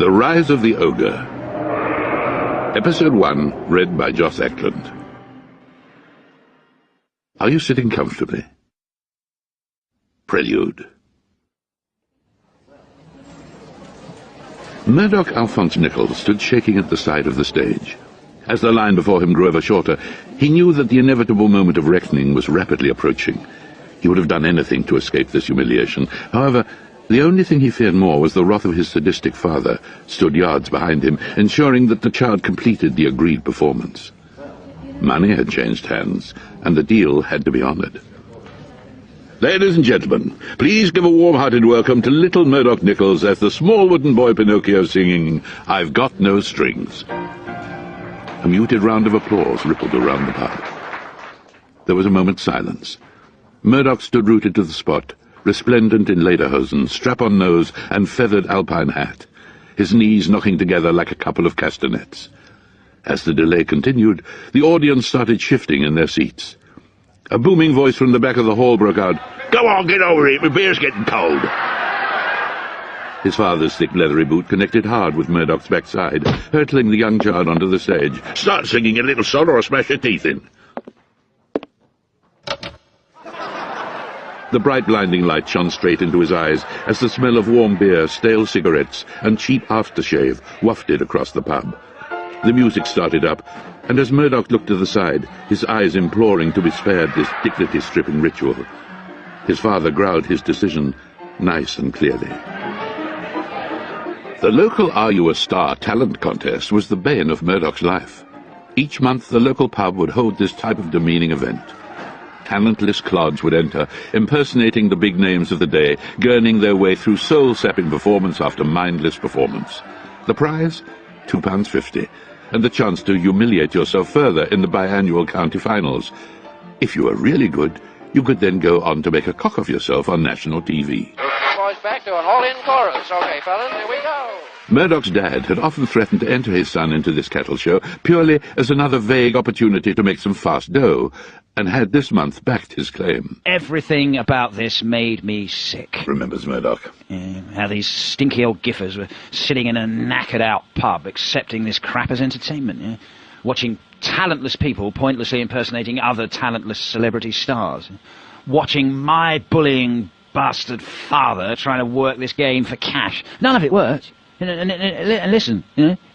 The Rise of the Ogre. Episode 1, read by Joss Ackland. Are you sitting comfortably? Prelude. Murdoch Alphonse Nichols stood shaking at the side of the stage. As the line before him grew ever shorter, he knew that the inevitable moment of reckoning was rapidly approaching. He would have done anything to escape this humiliation. However, the only thing he feared more was the wrath of his sadistic father, stood yards behind him, ensuring that the child completed the agreed performance. Money had changed hands, and the deal had to be honored. Ladies and gentlemen, please give a warm-hearted welcome to little Murdoch Nichols as the small wooden boy Pinocchio singing, "I've Got No Strings." A muted round of applause rippled around the pub. There was a moment's silence. Murdoch stood rooted to the spot, resplendent in lederhosen, strap-on nose, and feathered alpine hat, his knees knocking together like a couple of castanets. As the delay continued, the audience started shifting in their seats. A booming voice from the back of the hall broke out, "Go on, get over it, my beer's getting cold." His father's thick leathery boot connected hard with Murdoch's backside, hurtling the young child onto the stage. "Start singing, you little son, or I'll smash your teeth in." The bright blinding light shone straight into his eyes as the smell of warm beer, stale cigarettes, and cheap aftershave wafted across the pub. The music started up, and as Murdoch looked to the side, his eyes imploring to be spared this dignity-stripping ritual, his father growled his decision nice and clearly. The local Are You a Star talent contest was the bane of Murdoch's life. Each month the local pub would hold this type of demeaning event. Talentless clods would enter, impersonating the big names of the day, gurning their way through soul-sapping performance after mindless performance. The prize? £2.50, and the chance to humiliate yourself further in the biannual county finals. If you were really good, you could then go on to make a cock of yourself on national TV. Boys back to an all-in chorus. Okay, fellas, here we go. Murdoch's dad had often threatened to enter his son into this cattle show purely as another vague opportunity to make some fast dough, and had this month backed his claim. Everything about this made me sick, remembers Murdoch. How these stinky old giffers were sitting in a knackered-out pub accepting this crap as entertainment, watching talentless people pointlessly impersonating other talentless celebrity stars, watching my bullying bastard father trying to work this game for cash. None of it worked. And listen,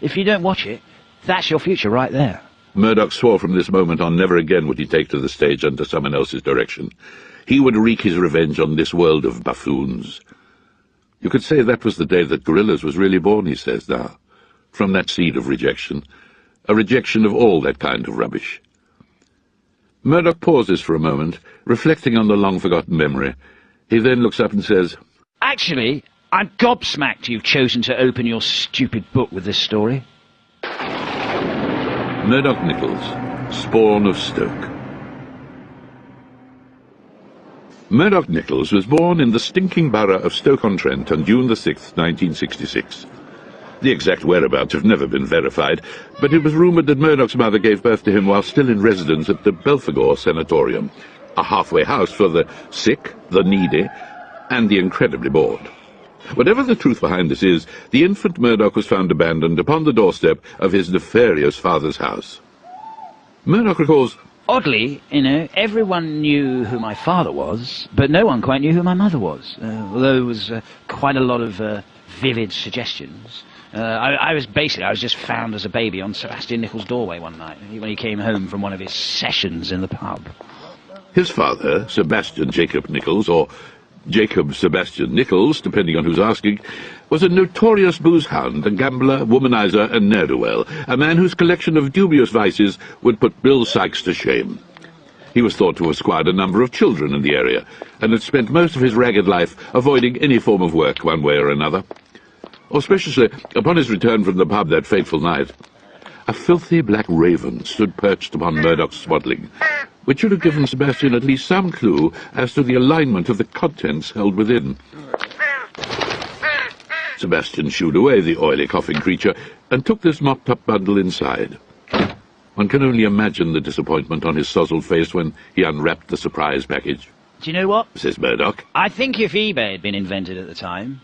if you don't watch it, that's your future right there. Murdoch swore from this moment on never again would he take to the stage under someone else's direction. He would wreak his revenge on this world of buffoons. You could say that was the day that Gorillaz was really born, he says now, from that seed of rejection, a rejection of all that kind of rubbish. Murdoch pauses for a moment, reflecting on the long-forgotten memory. He then looks up and says, "Actually, I'm gobsmacked you've chosen to open your stupid book with this story." Murdoch Nichols, spawn of Stoke. Murdoch Nichols was born in the stinking borough of Stoke-on-Trent on June the 6th, 1966. The exact whereabouts have never been verified, but it was rumoured that Murdoch's mother gave birth to him while still in residence at the Belphegor Sanatorium, a halfway house for the sick, the needy, and the incredibly bored. Whatever the truth behind this is, the infant Murdoch was found abandoned upon the doorstep of his nefarious father's house. Murdoch recalls, "Oddly, everyone knew who my father was, but no one quite knew who my mother was, although there was quite a lot of vivid suggestions. I was just found as a baby on Sebastian Nichols' doorway one night, when he came home from one of his sessions in the pub." His father, Sebastian Jacob Nichols, or Jacob Sebastian Nichols, depending on who's asking, was a notorious booze-hound, a gambler, womanizer, and ne'er-do-well, a man whose collection of dubious vices would put Bill Sykes to shame. He was thought to have squired a number of children in the area, and had spent most of his ragged life avoiding any form of work one way or another. Auspiciously, upon his return from the pub that fateful night, a filthy black raven stood perched upon Murdoch's swaddling, which should have given Sebastian at least some clue as to the alignment of the contents held within. Sebastian shooed away the oily, coughing creature and took this mopped-up bundle inside. One can only imagine the disappointment on his sozzled face when he unwrapped the surprise package. "Do you know what?" says Murdoch. "I think if eBay had been invented at the time,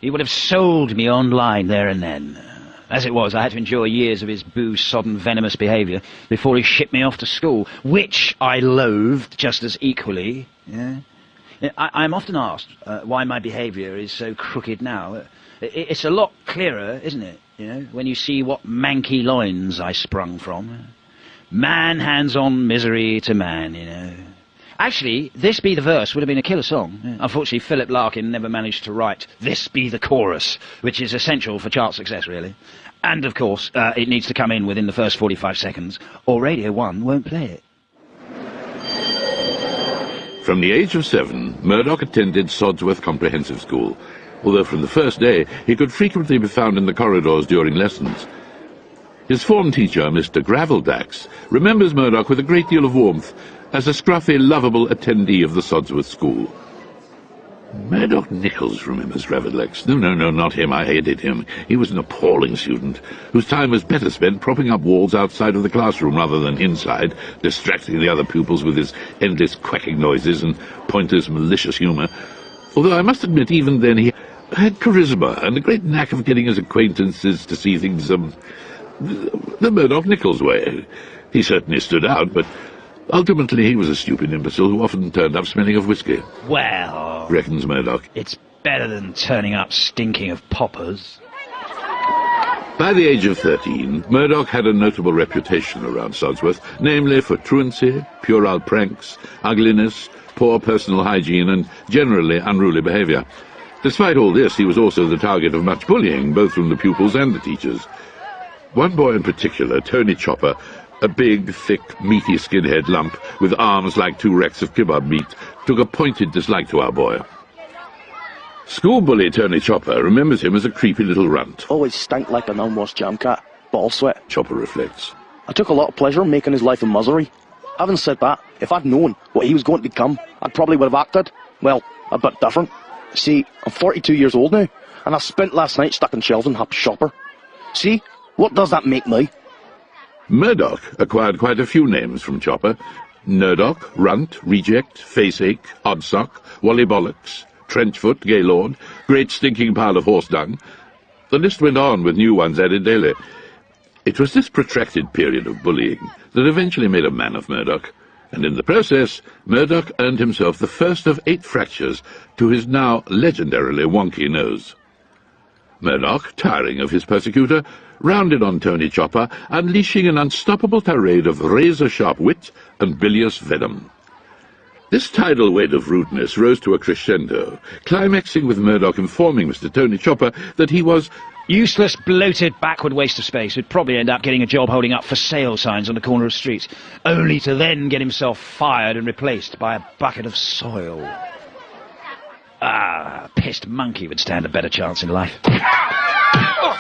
He would have sold me online there and then. As it was, I had to endure years of his booze-sodden, venomous behaviour before he shipped me off to school, which I loathed just as equally. Yeah. I'm often asked why my behaviour is so crooked now. It's a lot clearer, isn't it, when you see what manky loins I sprung from. Man hands on misery to man, Actually, This Be the Verse would have been a killer song. Unfortunately, Philip Larkin never managed to write This Be the Chorus, which is essential for chart success, really. And, of course, it needs to come in within the first 45 seconds, or Radio 1 won't play it. From the age of 7, Murdoch attended Sodsworth Comprehensive School, although from the first day he could frequently be found in the corridors during lessons. His form teacher, Mr. Graveldax, remembers Murdoch with a great deal of warmth as a scruffy, lovable attendee of the Sodsworth School. Murdoch Nichols remembers Graveldax. No, not him. I hated him. He was an appalling student, whose time was better spent propping up walls outside of the classroom rather than inside, distracting the other pupils with his endless quacking noises and pointless malicious humour. Although I must admit, even then, he had charisma and a great knack of getting his acquaintances to see things, the Murdoch Nichols way. He certainly stood out, but ultimately he was a stupid imbecile who often turned up smelling of whiskey. Well, reckons Murdoch. It's better than turning up stinking of poppers. By the age of 13, Murdoch had a notable reputation around Sodsworth, namely for truancy, puerile pranks, ugliness, poor personal hygiene, and generally unruly behaviour. Despite all this, he was also the target of much bullying, both from the pupils and the teachers. One boy in particular, Tony Chopper, a big, thick, meaty skinhead lump with arms like 2 racks of kebab meat, took a pointed dislike to our boy. School bully Tony Chopper remembers him as a creepy little runt. Always stank like an unwashed jam cat. Ball sweat. Chopper reflects. I took a lot of pleasure in making his life a misery. Having said that, if I'd known what he was going to become, I probably would have acted, well, a bit different. See, I'm 42 years old now, and I spent last night stuck in shelves and happy shopper. See, what does that make me? Murdoch acquired quite a few names from Chopper. Nerdoc, Runt, Reject, Faceache, Oddsock, Wally Bollocks, Trenchfoot, Gaylord, Great Stinking Pile of Horse Dung. The list went on with new ones added daily. It was this protracted period of bullying that eventually made a man of Murdoch, and in the process, Murdoch earned himself the first of 8 fractures to his now legendarily wonky nose. Murdoch, tiring of his persecutor, rounded on Tony Chopper, unleashing an unstoppable tirade of razor-sharp wit and bilious venom. This tidal wave of rudeness rose to a crescendo, climaxing with Murdoch informing Mr. Tony Chopper that he was useless, bloated, backward waste of space who'd probably end up getting a job holding up for sale signs on the corner of streets, only to then get himself fired and replaced by a bucket of soil. Ah, a pissed monkey would stand a better chance in life.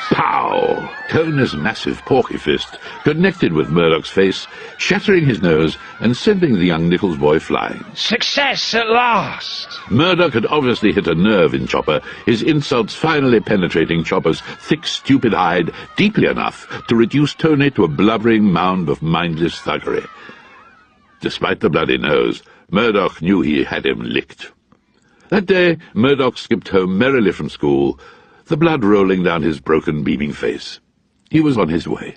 Pow! Toner's massive porky fist connected with Murdoch's face, shattering his nose and sending the young Nichols boy flying. Success at last! Murdoch had obviously hit a nerve in Chopper, his insults finally penetrating Chopper's thick, stupid hide deeply enough to reduce Tony to a blubbering mound of mindless thuggery. Despite the bloody nose, Murdoch knew he had him licked. That day, Murdoch skipped home merrily from school, the blood rolling down his broken, beaming face. He was on his way.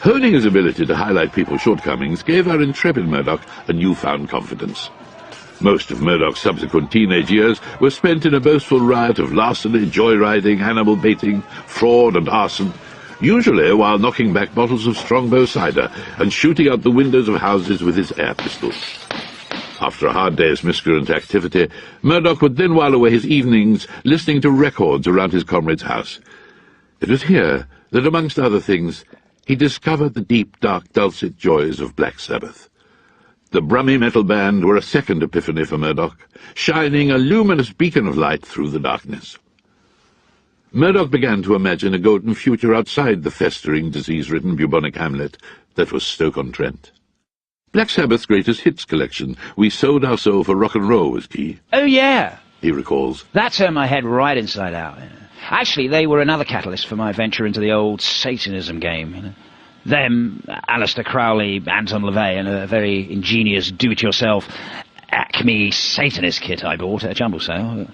Honing his ability to highlight people's shortcomings gave our intrepid Murdoch a newfound confidence. Most of Murdoch's subsequent teenage years were spent in a boastful riot of larceny, joyriding, animal baiting, fraud and arson, usually while knocking back bottles of Strongbow cider and shooting out the windows of houses with his air pistols. After a hard day's miscreant activity, Murdoch would then while away his evenings listening to records around his comrade's house. It was here that, amongst other things, he discovered the deep, dark, dulcet joys of Black Sabbath. The Brummy metal band were a second epiphany for Murdoch, shining a luminous beacon of light through the darkness. Murdoch began to imagine a golden future outside the festering, disease-ridden bubonic hamlet that was Stoke-on-Trent. Black Sabbath's greatest hits collection, We Sold Our Soul for Rock and Roll, was key. Oh, yeah, he recalls. That turned my head right inside out. Actually, they were another catalyst for my venture into the old Satanism game. Them, Aleister Crowley, Anton LaVey, and a very ingenious do-it-yourself Acme Satanist kit I bought at a jumble sale.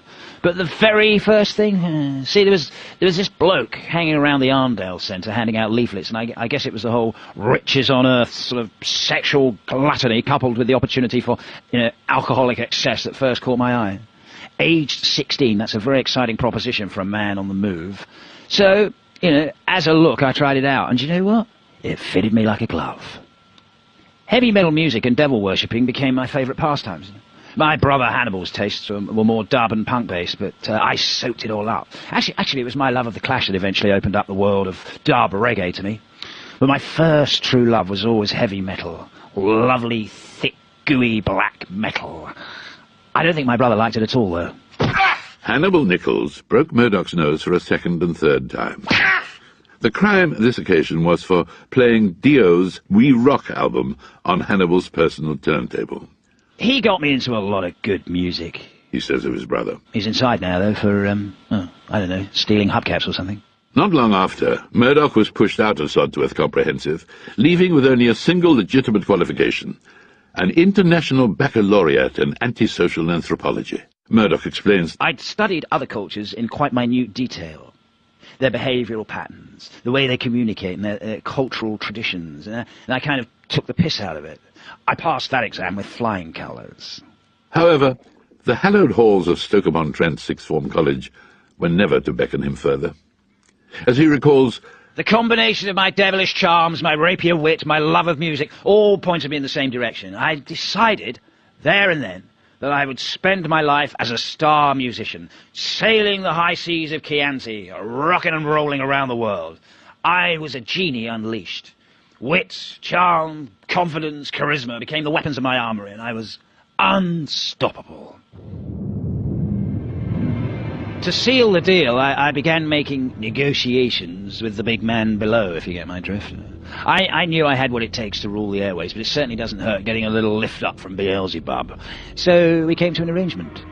But the very first thing, see, there was this bloke hanging around the Arndale Centre handing out leaflets, and I guess it was the whole riches on earth sort of sexual gluttony coupled with the opportunity for, alcoholic excess that first caught my eye. Aged 16, that's a very exciting proposition for a man on the move. So, as a look, I tried it out, and you know what? It fitted me like a glove. Heavy metal music and devil worshipping became my favourite pastimes. My brother Hannibal's tastes were more dub and punk-based, but I soaked it all up. Actually, it was my love of the Clash that eventually opened up the world of dub reggae to me. But my first true love was always heavy metal. Lovely, thick, gooey black metal. I don't think my brother liked it at all, though. Hannibal Nichols broke Murdoch's nose for a second and third time. The crime this occasion was for playing Dio's We Rock album on Hannibal's personal turntable. He got me into a lot of good music, he says of his brother. He's inside now, though, for, I don't know, stealing hubcaps or something. Not long after, Murdoch was pushed out of Sodsworth Comprehensive, leaving with only a single legitimate qualification, an international baccalaureate in antisocial anthropology. Murdoch explains, I'd studied other cultures in quite minute detail. Their behavioural patterns, the way they communicate, and their cultural traditions, and I kind of took the piss out of it. I passed that exam with flying colours. However, the hallowed halls of Stoke-upon-Trent Sixth Form College were never to beckon him further. As he recalls, the combination of my devilish charms, my rapier wit, my love of music, all pointed me in the same direction. I decided, there and then, that I would spend my life as a star musician, sailing the high seas of Chianti, rocking and rolling around the world. I was a genie unleashed. Wit, charm, confidence, charisma became the weapons of my armoury, and I was unstoppable. To seal the deal, I began making negotiations with the big man below, if you get my drift. I knew I had what it takes to rule the airways, but it certainly doesn't hurt getting a little lift up from Beelzebub. So we came to an arrangement.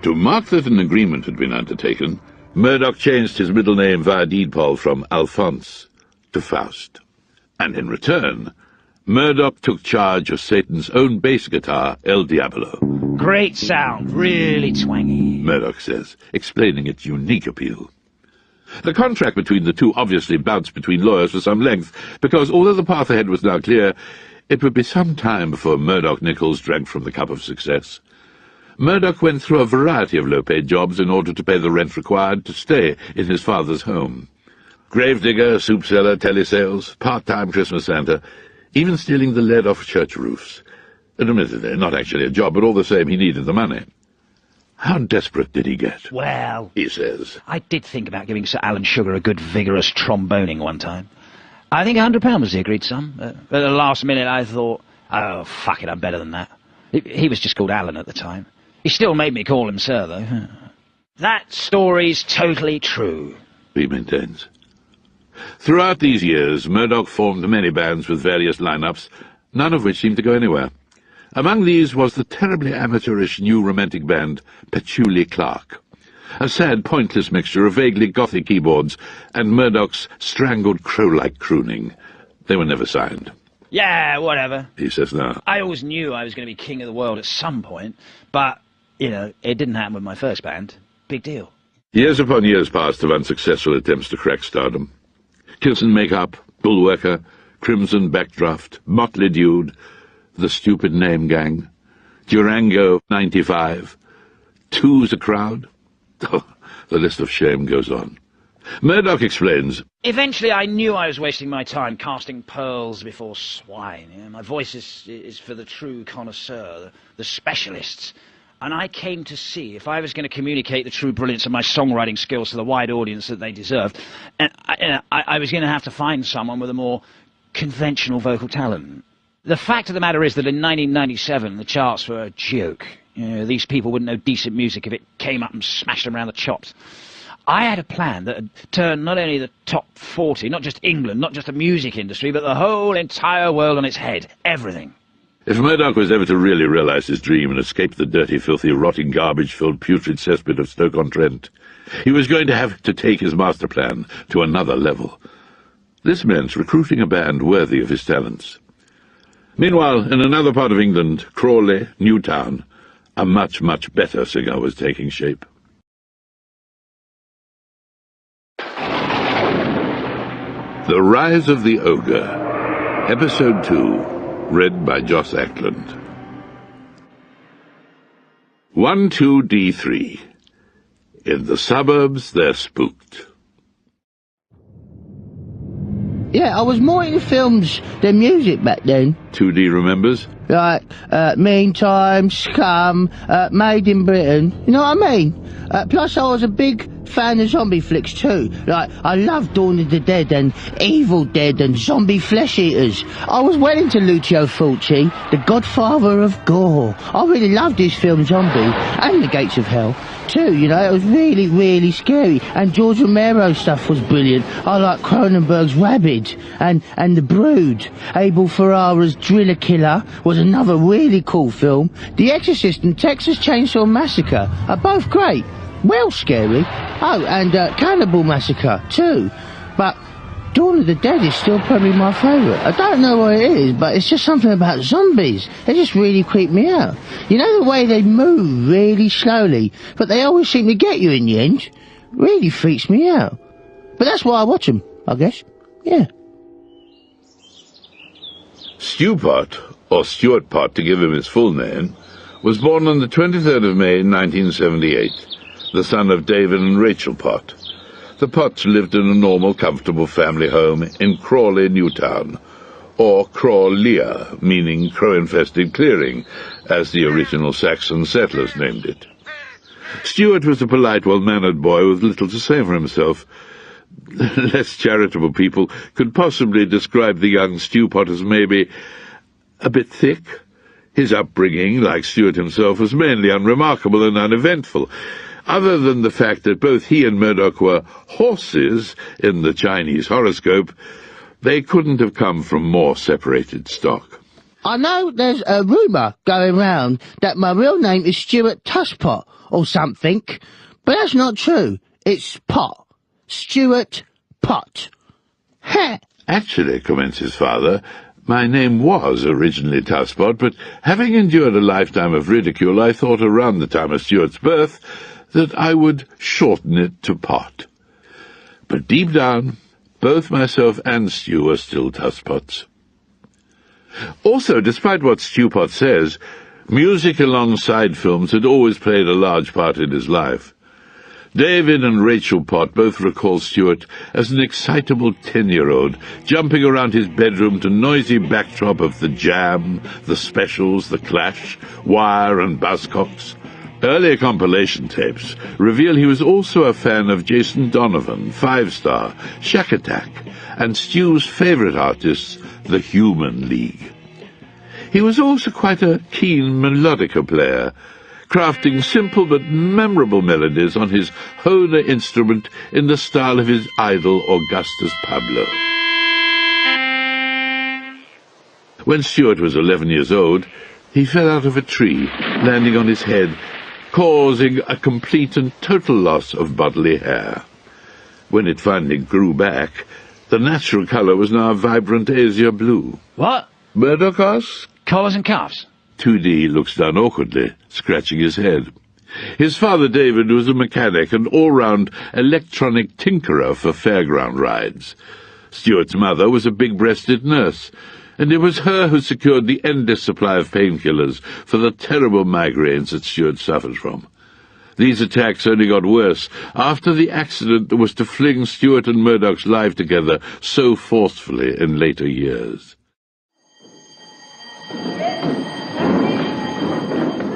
To mark that an agreement had been undertaken, Murdoch changed his middle name via deed poll from Alphonse to Faust. And in return, Murdoch took charge of Satan's own bass guitar, El Diablo. Great sound, really twangy, Murdoch says, explaining its unique appeal. The contract between the two obviously bounced between lawyers for some length, because although the path ahead was now clear, it would be some time before Murdoch Nichols drank from the cup of success. Murdoch went through a variety of low-paid jobs in order to pay the rent required to stay in his father's home. Gravedigger, soup seller, telesales, part-time Christmas Santa, even stealing the lead off church roofs. Admittedly, not actually a job, but all the same he needed the money. How desperate did he get? Well, he says, I did think about giving Sir Alan Sugar a good vigorous tromboning one time. I think £100 was the agreed sum. At the last minute I thought, oh, fuck it, I'm better than that. He was just called Alan at the time. He still made me call him Sir, though. That story's totally true, he maintains. Throughout these years, Murdoch formed many bands with various lineups, none of which seemed to go anywhere. Among these was the terribly amateurish new romantic band Patchouli Clark, a sad, pointless mixture of vaguely gothic keyboards and Murdoch's strangled crow-like crooning. They were never signed. Yeah, whatever, he says now. I always knew I was going to be king of the world at some point, but, it didn't happen with my first band. Big deal. Years upon years passed of unsuccessful attempts to crack stardom. Kilson Makeup, Bullworker, Crimson Backdraft, Motley Dude, The Stupid Name Gang, Durango 95, Two's a Crowd. Oh, the list of shame goes on. Murdoch explains, eventually I knew I was wasting my time casting pearls before swine. My voice is for the true connoisseur, the specialists. And I came to see if I was going to communicate the true brilliance of my songwriting skills to the wide audience that they deserved, and I was going to have to find someone with a more conventional vocal talent. The fact of the matter is that in 1997 the charts were a joke. These people wouldn't know decent music if it came up and smashed them around the chops. I had a plan that had turned not only the top 40, not just England, not just the music industry, but the whole entire world on its head. Everything. If Murdoch was ever to really realize his dream and escape the dirty, filthy, rotting, garbage-filled, putrid cesspit of Stoke-on-Trent, he was going to have to take his master plan to another level. This meant recruiting a band worthy of his talents. Meanwhile, in another part of England, Crawley, Newtown, a much, much better cigar was taking shape. The Rise of the Ogre, Episode 2, read by Joss Ackland. 12D3. In the suburbs, they're spooked. Yeah, I was more into films than music back then. 2D remembers? Like, Meantime, Scum, Made in Britain. You know what I mean? Plus I was a big fan of zombie flicks too. Like, I loved Dawn of the Dead and Evil Dead and Zombie Flesh Eaters. I was well into Lucio Fulci, the godfather of gore. I really loved his film Zombie, and The Gates of Hell too, you know. It was really, really scary. And George Romero's stuff was brilliant. I like Cronenberg's Rabid and The Brood. Abel Ferrara's Driller Killer was another really cool film. The Exorcist and Texas Chainsaw Massacre are both great. Well scary. Oh, and Cannibal Massacre too. But Dawn of the Dead is still probably my favourite. I don't know what it is, but it's just something about zombies. They just really creep me out. You know the way they move really slowly, but they always seem to get you in the end? Really freaks me out. But that's why I watch them, I guess. Yeah. Stu Pott, or Stuart Pott to give him his full name, was born on the 23rd of May 1978, the son of David and Rachel Pott. The Potts lived in a normal, comfortable family home in Crawley, Newtown, or Crawlea, meaning crow-infested clearing, as the original Saxon settlers named it. Stuart was a polite, well-mannered boy with little to say for himself. Less charitable people could possibly describe the young Stu Pott as maybe a bit thick. His upbringing, like Stuart himself, was mainly unremarkable and uneventful, other than the fact that both he and Murdoch were horses in the Chinese horoscope. They couldn't have come from more separated stock. I know there's a rumour going round that my real name is Stuart Tusspot or something, but that's not true. It's Pott. Stuart Pott. Heh. Actually, comments his father, my name was originally Tusspot, but having endured a lifetime of ridicule, I thought around the time of Stuart's birth that I would shorten it to Pott. But deep down, both myself and Stu are still Tusspots. Also, despite what Stu Pott says, music alongside films had always played a large part in his life. David and Rachel Pott both recall Stuart as an excitable 10-year-old, jumping around his bedroom to noisy backdrop of The Jam, The Specials, The Clash, Wire and Buzzcocks. Earlier compilation tapes reveal he was also a fan of Jason Donovan, Five Star, Shack Attack, and Stu's favourite artists, The Human League. He was also quite a keen melodica player, crafting simple but memorable melodies on his Hohner instrument in the style of his idol Augustus Pablo. When Stuart was 11 years old, he fell out of a tree, landing on his head, causing a complete and total loss of bodily hair. When it finally grew back, the natural colour was now a vibrant azure blue. What? Murdoch asks. Collars and cuffs? 2D looks down awkwardly, scratching his head. His father David was a mechanic and all-round electronic tinkerer for fairground rides. Stuart's mother was a big-breasted nurse, and it was her who secured the endless supply of painkillers for the terrible migraines that Stuart suffered from. These attacks only got worse after the accident that was to fling Stuart and Murdoch's life together so forcefully in later years.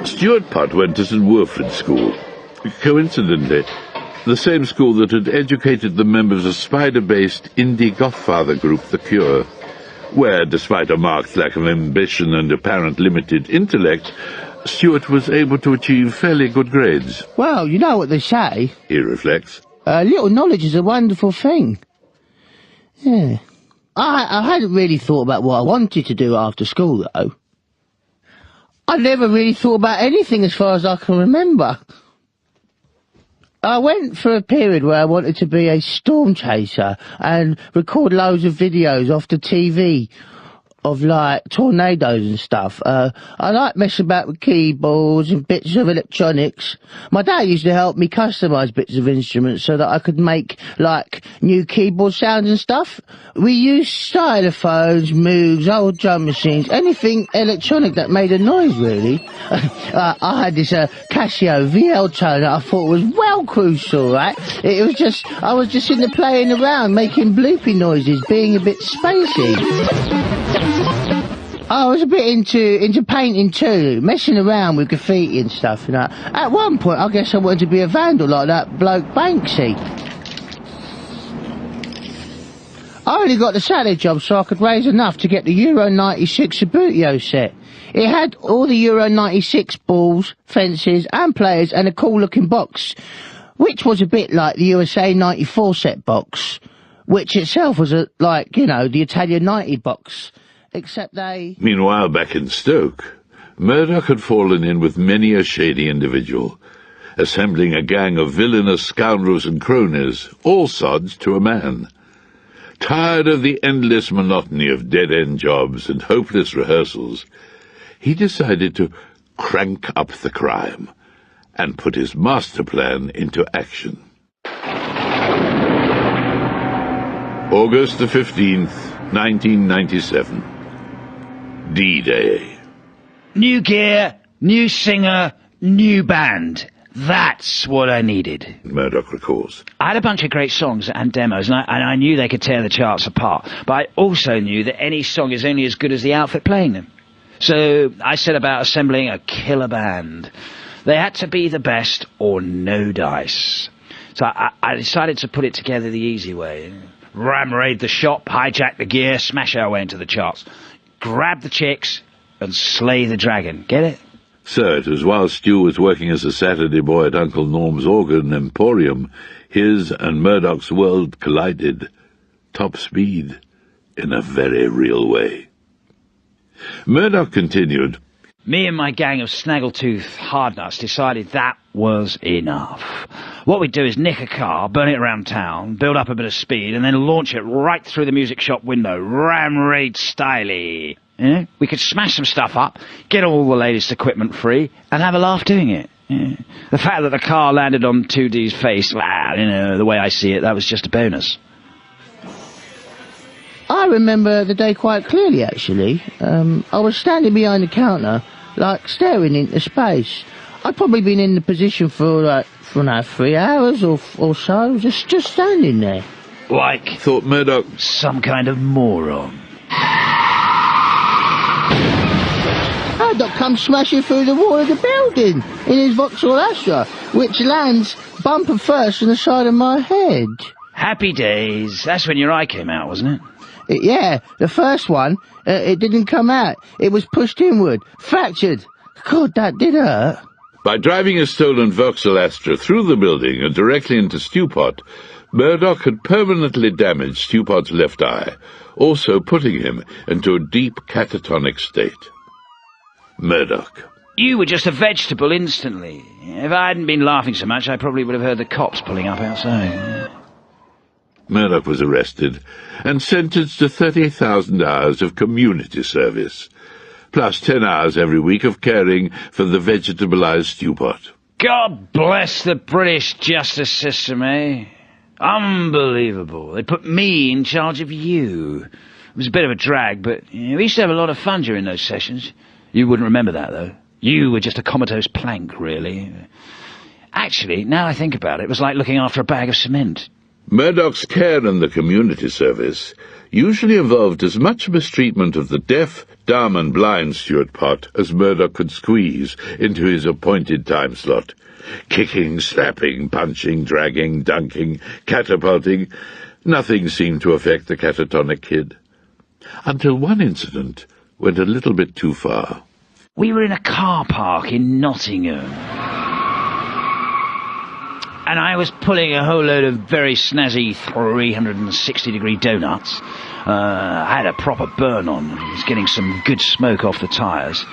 Stuart Pott went to St. Wilfrid School. Coincidentally, the same school that had educated the members of Spider-based indie gothfather group The Cure, where, despite a marked lack of ambition and apparent limited intellect, Stuart was able to achieve fairly good grades. Well, you know what they say. He reflects. Little knowledge is a wonderful thing. Yeah. I hadn't really thought about what I wanted to do after school, though. I never really thought about anything as far as I can remember. I went for a period where I wanted to be a storm chaser and record loads of videos off the TV of like tornadoes and stuff. I like messing about with keyboards and bits of electronics. My dad used to help me customise bits of instruments so that I could make like new keyboard sounds and stuff. We used stylophones, Moogs, old drum machines, anything electronic that made a noise really. I had this Casio VL tone that I thought was well crucial, right? It was just, I was just in there playing around, making bloopy noises, being a bit spacey. I was a bit into painting too, messing around with graffiti and stuff, you know. At one point, I guess I wanted to be a vandal like that bloke Banksy. I only got the Saturday job so I could raise enough to get the Euro 96 Sabutio set. It had all the Euro 96 balls, fences and players and a cool looking box, which was a bit like the USA 94 set box, which itself was like, you know, the Italian 90 box. Except they... Meanwhile, back in Stoke, Murdoch had fallen in with many a shady individual, assembling a gang of villainous scoundrels and cronies, all sods to a man. Tired of the endless monotony of dead-end jobs and hopeless rehearsals, he decided to crank up the crime and put his master plan into action. August the 15th, 1997. D-Day. New gear, new singer, new band. That's what I needed. Murdoch recalls. I had a bunch of great songs and demos, and I knew they could tear the charts apart, but I also knew that any song is only as good as the outfit playing them. So I set about assembling a killer band. They had to be the best or no dice. So I decided to put it together the easy way. Ram raid the shop, hijack the gear, smash our way into the charts. Grab the chicks and slay the dragon. Get it? So it was while Stu was working as a Saturday boy at Uncle Norm's organ emporium, his and Murdoch's world collided. Top speed, in a very real way. Murdoch continued. Me and my gang of snaggletooth hardnuts decided that was enough. What we'd do is nick a car, burn it around town, build up a bit of speed, and then launch it right through the music shop window, ram raid styley. Yeah? We could smash some stuff up, get all the latest equipment free, and have a laugh doing it. Yeah. The fact that the car landed on 2D's face, well, you know, the way I see it, that was just a bonus. I remember the day quite clearly, actually. I was standing behind the counter, like, staring into space. I'd probably been in the position for, like, 3 hours or so, just standing there. Like, Thought Murdoch, some kind of moron. Murdoch comes smashing through the wall of the building in his Vauxhall Astra, which lands bumper first on the side of my head. Happy days. That's when your eye came out, wasn't it? Yeah, the first one, it didn't come out. It was pushed inward, fractured. God, that did hurt. by driving a stolen Vauxhall Astra through the building and directly into Stewpot, Murdoch had permanently damaged Stewpot's left eye, also putting him into a deep catatonic state. Murdoch. You were just a vegetable instantly. If I hadn't been laughing so much, I probably would have heard the cops pulling up outside. Murdoch was arrested and sentenced to 30,000 hours of community service, plus 10 hours every week of caring for the vegetabilized Stewpot. God bless the British justice system, eh? Unbelievable. They put me in charge of you. It was a bit of a drag, but we used to have a lot of fun during those sessions. You wouldn't remember that, though. You were just a comatose plank, really. Actually, now I think about it, it was like looking after a bag of cement. Murdoch's care in the community service usually involved as much mistreatment of the deaf, dumb and blind Stuart Pott as Murdoch could squeeze into his appointed time slot. Kicking, slapping, punching, dragging, dunking, catapulting, nothing seemed to affect the catatonic kid. Until one incident went a little bit too far. We were in a car park in Nottingham, and I was pulling a whole load of very snazzy 360-degree donuts. I had a proper burn on. I was getting some good smoke off the tyres.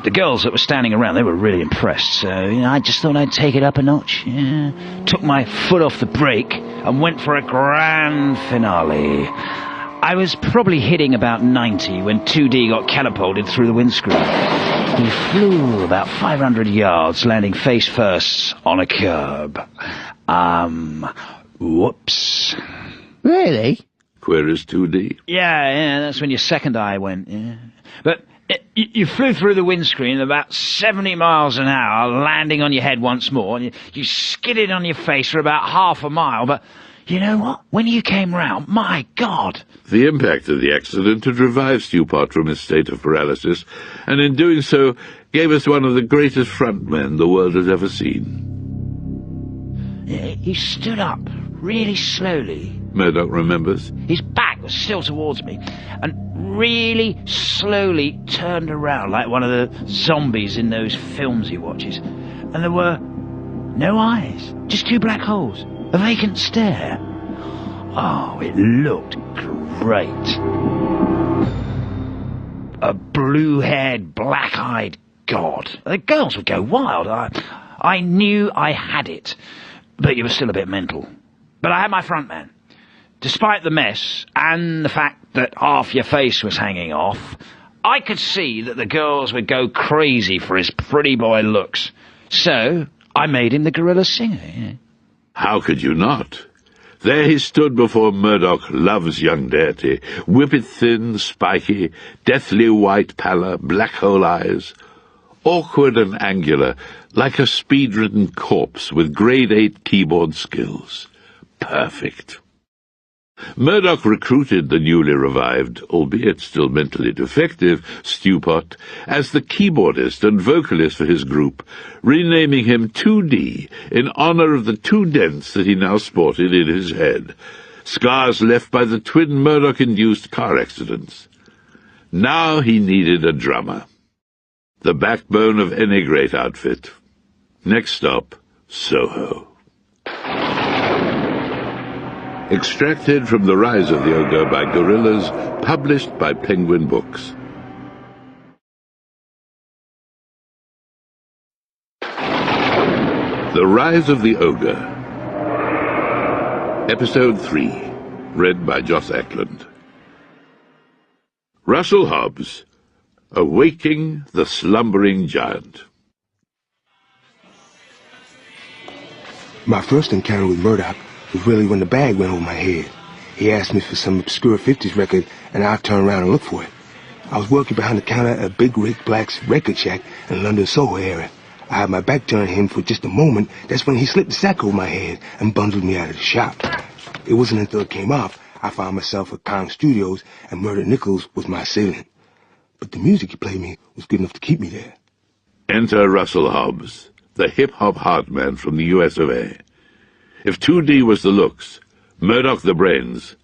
The girls that were standing around, they were really impressed, so I just thought I'd take it up a notch. Took my foot off the brake and went for a grand finale. I was probably hitting about 90 when 2D got catapulted through the windscreen. He flew about 500 yards, landing face first on a curb. Whoops. Really? Queries 2D. Yeah, that's when your second eye went, yeah. But you flew through the windscreen at about 70 miles an hour, landing on your head once more, and you skidded on your face for about half a mile, but you know what? When you came round, my God! The impact of the accident had revived Stewpot from his state of paralysis, and in doing so gave us one of the greatest frontmen the world has ever seen. He stood up, really slowly. Murdoch remembers. His back was still towards me, and really slowly turned around like one of the zombies in those films he watches. And there were no eyes, just two black holes, a vacant stare. Oh, it looked great. A blue-haired, black-eyed god. The girls would go wild. I knew I had it, but you were still a bit mental. But I had my front man. Despite the mess, and the fact that half your face was hanging off, I could see that the girls would go crazy for his pretty boy looks. So, I made him the Gorillaz singer, yeah. How could you not? There he stood before Murdoch, love's young deity, whippet-thin, spiky, deathly white pallor, black hole eyes, awkward and angular, like a speed-ridden corpse with grade 8 keyboard skills. Perfect. Murdoch recruited the newly revived, albeit still mentally defective, Stewpot as the keyboardist and vocalist for his group, renaming him 2D in honor of the two dents that he now sported in his head, scars left by the twin Murdoch-induced car accidents. Now he needed a drummer, the backbone of any great outfit. Next stop, Soho. Extracted from The Rise of the Ogre by Gorillaz, published by Penguin Books. The Rise of the Ogre. Episode 3. Read by Joss Ackland. Russell Hobbs, Awaking the Slumbering Giant. My first encounter with Murdoch was really when the bag went over my head. He asked me for some obscure 50s record, and I turned around and looked for it. I was working behind the counter at Big Rick Black's record shack in London Soho area. I had my back turned to him for just a moment. That's when he slipped the sack over my head and bundled me out of the shop. It wasn't until it came off I found myself at Kong Studios, and Murder Nichols was my assailant. But the music he played me was good enough to keep me there. Enter Russell Hobbs, the hip-hop heartman from the US of A. If 2D was the looks, Murdoch the brains,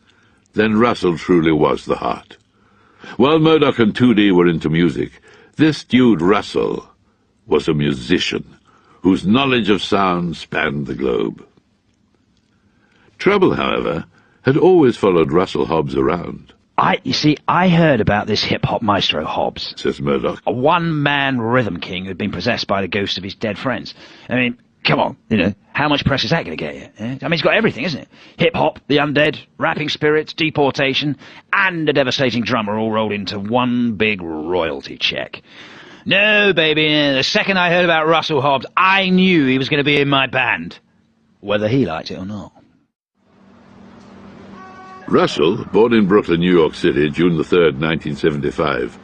then Russell truly was the heart. While Murdoch and 2D were into music, this dude Russell was a musician whose knowledge of sound spanned the globe. Trouble, however, had always followed Russell Hobbs around. I heard about this hip-hop maestro Hobbs, says Murdoch. A one-man rhythm king who'd been possessed by the ghosts of his dead friends. I mean, come on, how much press is that going to get you? Eh? I mean, it's got everything, isn't it? Hip-hop, the undead, rapping spirits, deportation, and a devastating drummer all rolled into one big royalty check. No, baby, the second I heard about Russell Hobbs, I knew he was going to be in my band, whether he liked it or not. Russell, born in Brooklyn, New York City, June the 3rd, 1975,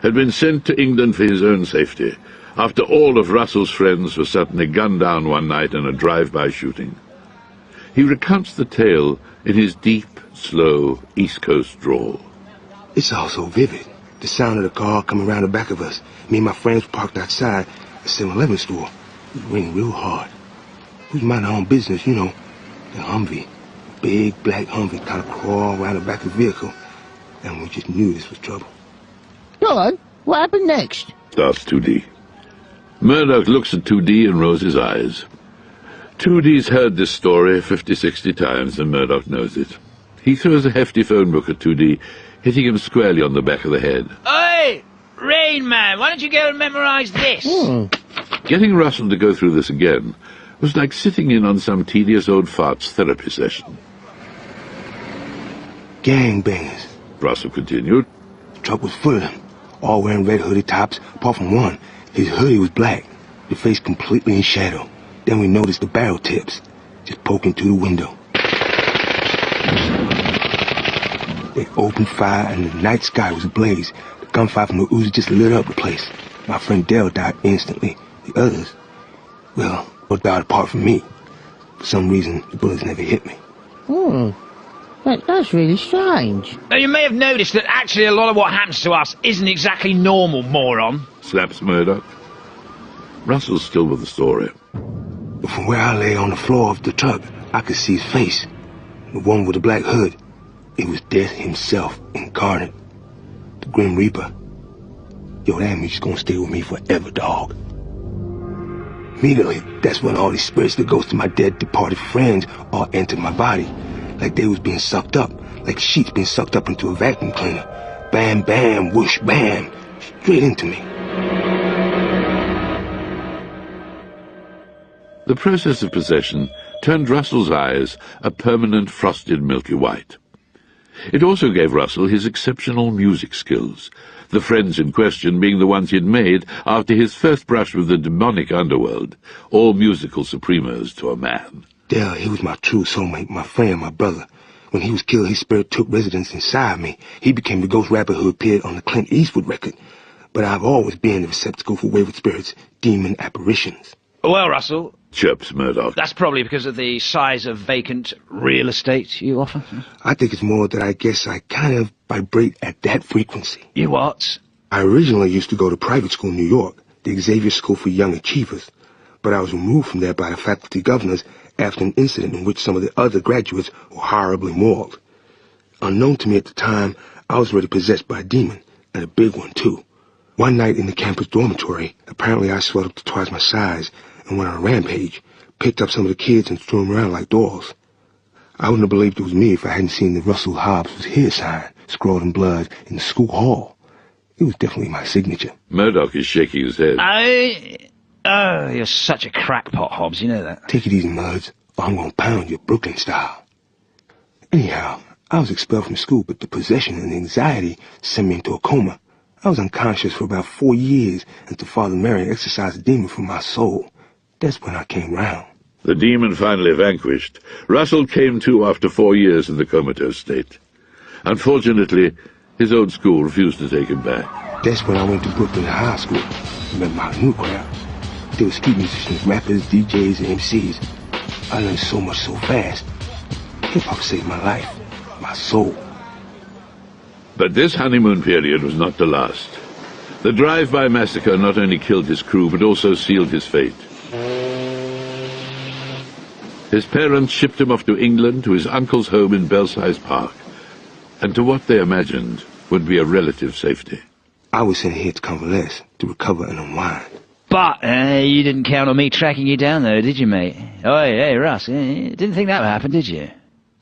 had been sent to England for his own safety, after all of Russell's friends were suddenly gunned down one night in a drive-by shooting. He recounts the tale in his deep, slow, East Coast drawl. It's all so vivid. The sound of the car coming around the back of us. Me and my friends parked outside a 7-Eleven store. It was raining real hard. We was minding our own business, the Humvee. Big black Humvee kind of crawled around the back of the vehicle. And we just knew this was trouble. Go on, what happened next? Starts 2D. Murdoch looks at 2D and rolls his eyes. 2D's heard this story 50, 60 times, and Murdoch knows it. He throws a hefty phone book at 2D, hitting him squarely on the back of the head. Oi! Rain Man, why don't you go and memorize this? Getting Russell to go through this again was like sitting in on some tedious old fart's therapy session. Gangbangers. Russell continued. The truck was full of them, all wearing red hooded tops, apart from one. His hoodie was black, the face completely in shadow. Then we noticed the barrel tips, just poking through the window. They opened fire and the night sky was ablaze. The gunfire from the Uzi just lit up the place. My friend Dell died instantly. The others, well, all died apart from me. For some reason, the bullets never hit me. That's really strange. Now, you may have noticed that actually a lot of what happens to us isn't exactly normal, moron. Slaps Murdoch. Russell's still with the story. But from where I lay on the floor of the truck, I could see his face. The one with the black hood. It was Death himself, incarnate. The Grim Reaper. Yo, that means gonna stay with me forever, dog. Immediately, that's when all these spirits that goes to my dead, departed friends all entered my body. Like they was being sucked up, like sheets being sucked up into a vacuum cleaner. Bam, bam, whoosh, bam, straight into me. The process of possession turned Russell's eyes a permanent frosted milky white. It also gave Russell his exceptional music skills, the friends in question being the ones he'd made after his first brush with the demonic underworld, all musical supremos to a man. Dell, he was my true soulmate, my friend, my brother. When he was killed, his spirit took residence inside me. He became the ghost rapper who appeared on the Clint Eastwood record. But I've always been the receptacle for wayward spirits, demon apparitions. Well, Russell, Chirps Murdoch. that's probably because of the size of vacant real estate you offer. I think it's more that I guess I kind of vibrate at that frequency. You what? I originally used to go to private school in New York, the Xavier School for Young Achievers. But I was removed from there by the faculty governors after an incident in which some of the other graduates were horribly mauled. Unknown to me at the time, I was already possessed by a demon, and a big one, too. One night in the campus dormitory, apparently I swelled up to twice my size and went on a rampage, picked up some of the kids and threw them around like dolls. I wouldn't have believed it was me if I hadn't seen the Russell Hobbs was here sign, scrawled in blood, in the school hall. It was definitely my signature. Murdoch is shaking his head. Oh, you're such a crackpot, Hobbs, you know that. Take it easy, Muds, or I'm gonna pound you Brooklyn style. Anyhow, I was expelled from school, but the possession and anxiety sent me into a coma. I was unconscious for about 4 years until Father Mary exorcised the demon from my soul. That's when I came round. The demon finally vanquished, Russell came to after 4 years in the comatose state. Unfortunately, his old school refused to take him back. That's when I went to Brooklyn High School and met my new crowd. They were street musicians, rappers, DJs, and MCs. I learned so much so fast. Hip-hop saved my life, my soul. But this honeymoon period was not to last. The drive-by massacre not only killed his crew, but also sealed his fate. His parents shipped him off to England, to his uncle's home in Belsize Park, and to what they imagined would be a relative safety. I was sent here to convalesce, to recover and unwind. But you didn't count on me tracking you down, though, did you, mate? Oh, hey, Russ, didn't think that would happen, did you?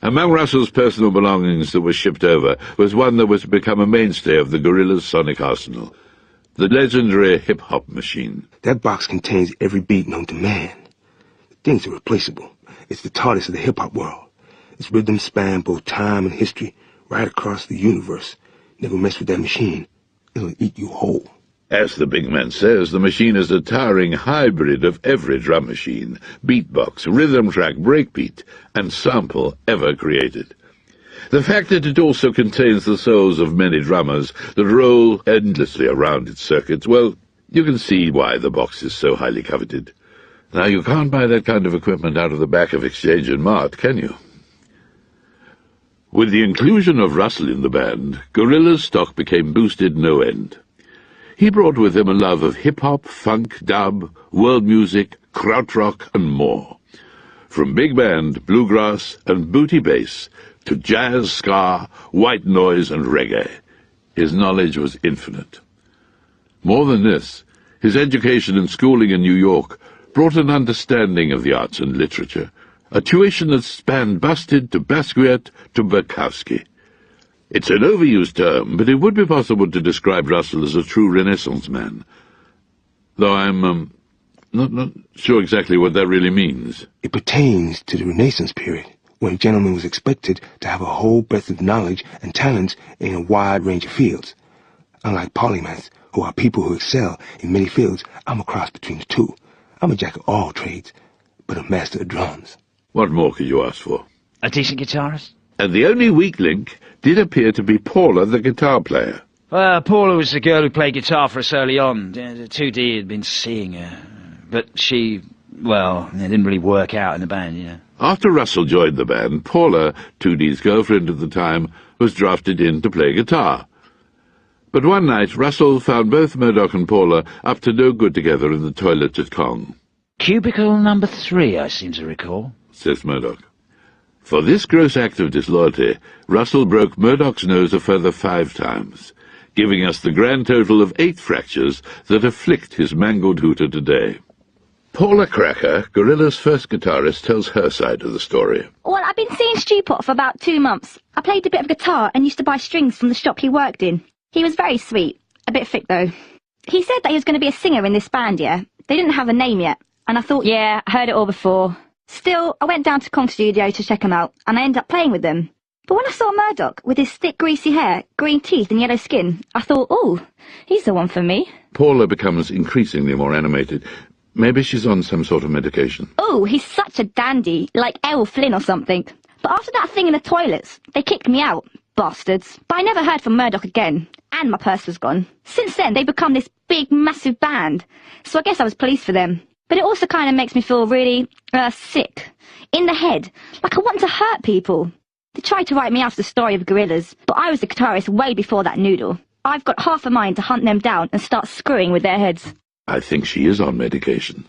Among Russell's personal belongings that were shipped over was one that was to become a mainstay of the Gorillaz' sonic arsenal, the legendary hip-hop machine. That box contains every beat known to man. The thing's irreplaceable. It's the TARDIS of the hip-hop world. Its rhythms span both time and history, right across the universe. Never mess with that machine. It'll eat you whole. As the big man says, the machine is a towering hybrid of every drum machine, beatbox, rhythm track, breakbeat, and sample ever created. The fact that it also contains the souls of many drummers that roll endlessly around its circuits, well, you can see why the box is so highly coveted. Now, you can't buy that kind of equipment out of the back of Exchange and Mart, can you? With the inclusion of Russell in the band, Gorillaz' stock became boosted no end. He brought with him a love of hip-hop, funk, dub, world music, krautrock, and more. From big band, bluegrass, and booty bass, to jazz, ska, white noise, and reggae, his knowledge was infinite. More than this, his education and schooling in New York brought an understanding of the arts and literature, a tuition that spanned Busted to Basquiat to Bukowski. It's an overused term, but it would be possible to describe Russell as a true Renaissance man, though I'm not sure exactly what that really means. It pertains to the Renaissance period, when a gentleman was expected to have a whole breadth of knowledge and talents in a wide range of fields. Unlike polymaths, who are people who excel in many fields, I'm a cross between the two. I'm a jack of all trades, but a master of drums. What more could you ask for? A decent guitarist? And the only weak link did appear to be Paula, the guitar player. Paula was the girl who played guitar for us early on. 2D had been seeing her. But she, well, it didn't really work out in the band, you know. After Russell joined the band, Paula, 2D's girlfriend at the time, was drafted in to play guitar. But one night, Russell found both Murdoch and Paula up to no good together in the toilet at Kong. Cubicle number 3, I seem to recall, says Murdoch. For this gross act of disloyalty, Russell broke Murdoch's nose a further 5 times, giving us the grand total of 8 fractures that afflict his mangled hooter today. Paula Cracker, Gorillaz' first guitarist, tells her side of the story. Well, I've been seeing Stewpot for about 2 months. I played a bit of guitar and used to buy strings from the shop he worked in. He was very sweet. A bit thick, though. He said that he was going to be a singer in this band, yeah? They didn't have a name yet. And I thought, yeah, I heard it all before. Still, I went down to Kong Studio to check him out, and I ended up playing with them. But when I saw Murdoch, with his thick, greasy hair, green teeth and yellow skin, I thought, oh, he's the one for me. Paula becomes increasingly more animated. Maybe she's on some sort of medication. Oh, he's such a dandy, like Errol Flynn or something. But after that thing in the toilets, they kicked me out, bastards. But I never heard from Murdoch again, and my purse was gone. Since then, they've become this big, massive band, so I guess I was pleased for them. But it also kind of makes me feel really, sick. In the head, like I want to hurt people. They tried to write me out the story of Gorillaz, but I was the guitarist way before that noodle. I've got half a mind to hunt them down and start screwing with their heads. I think she is on medication.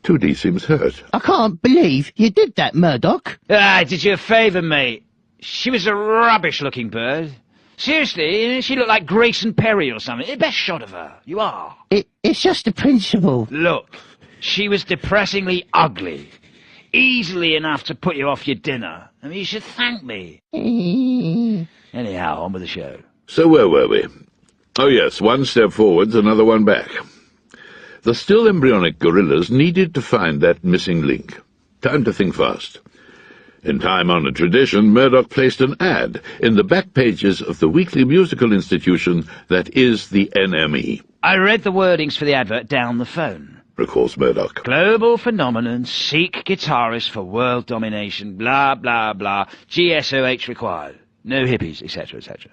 2D seems hurt. I can't believe you did that, Murdoch. I did you a favour, mate. She was a rubbish-looking bird. Seriously, she looked like Grayson Perry or something. The best shot of her. You are. It's just the principle. Look, she was depressingly ugly. Easily enough to put you off your dinner. I mean, you should thank me. Anyhow, on with the show. So where were we? Oh yes, 1 step forwards, another one back. The still embryonic Gorillaz needed to find that missing link. Time to think fast. In time-honored tradition, Murdoch placed an ad in the back pages of the weekly musical institution that is the NME. I read the wordings for the advert down the phone. Recalls Murdoch. Global phenomenon, seek guitarist for world domination, blah, blah, blah, GSOH required. No hippies, etc., etc.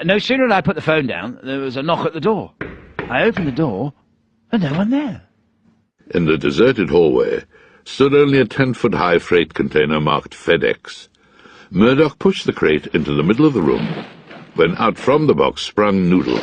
No sooner had I put the phone down, there was a knock at the door. I opened the door, and no one there. In the deserted hallway stood only a 10-foot-high freight container marked FedEx. Murdoch pushed the crate into the middle of the room, when out from the box sprung Noodle.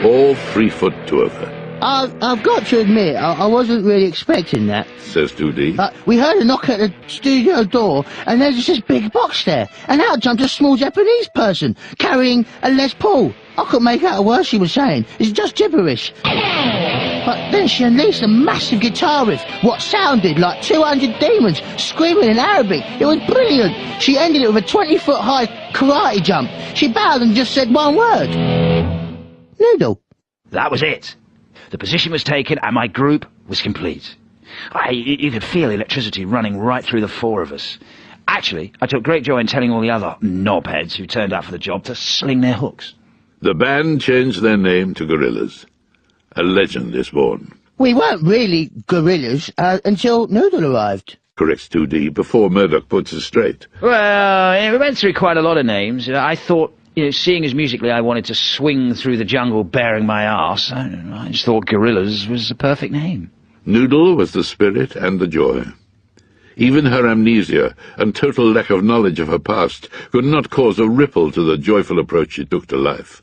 All 3'2" of her. I've got to admit, I wasn't really expecting that. Says 2D. We heard a knock at the studio door, and there's this big box there, and out jumped a small Japanese person, carrying a Les Paul. I couldn't make out a word she was saying. It's just gibberish. But then she unleashed a massive guitar riff, what sounded like 200 demons screaming in Arabic. It was brilliant. She ended it with a 20-foot-high karate jump. She bowed and just said one word. Noodle. That was it. The position was taken, and my group was complete. You could feel electricity running right through the 4 of us. Actually, I took great joy in telling all the other knobheads who turned out for the job to sling their hooks. The band changed their name to Gorillaz. A legend is born. We weren't really Gorillaz until Noodle arrived. Corrects 2D before Murdoch puts us straight. Well, we went through quite a lot of names. I thought, seeing as musically I wanted to swing through the jungle bearing my arse, I just thought Gorillaz was the perfect name. Noodle was the spirit and the joy. Even her amnesia and total lack of knowledge of her past could not cause a ripple to the joyful approach she took to life.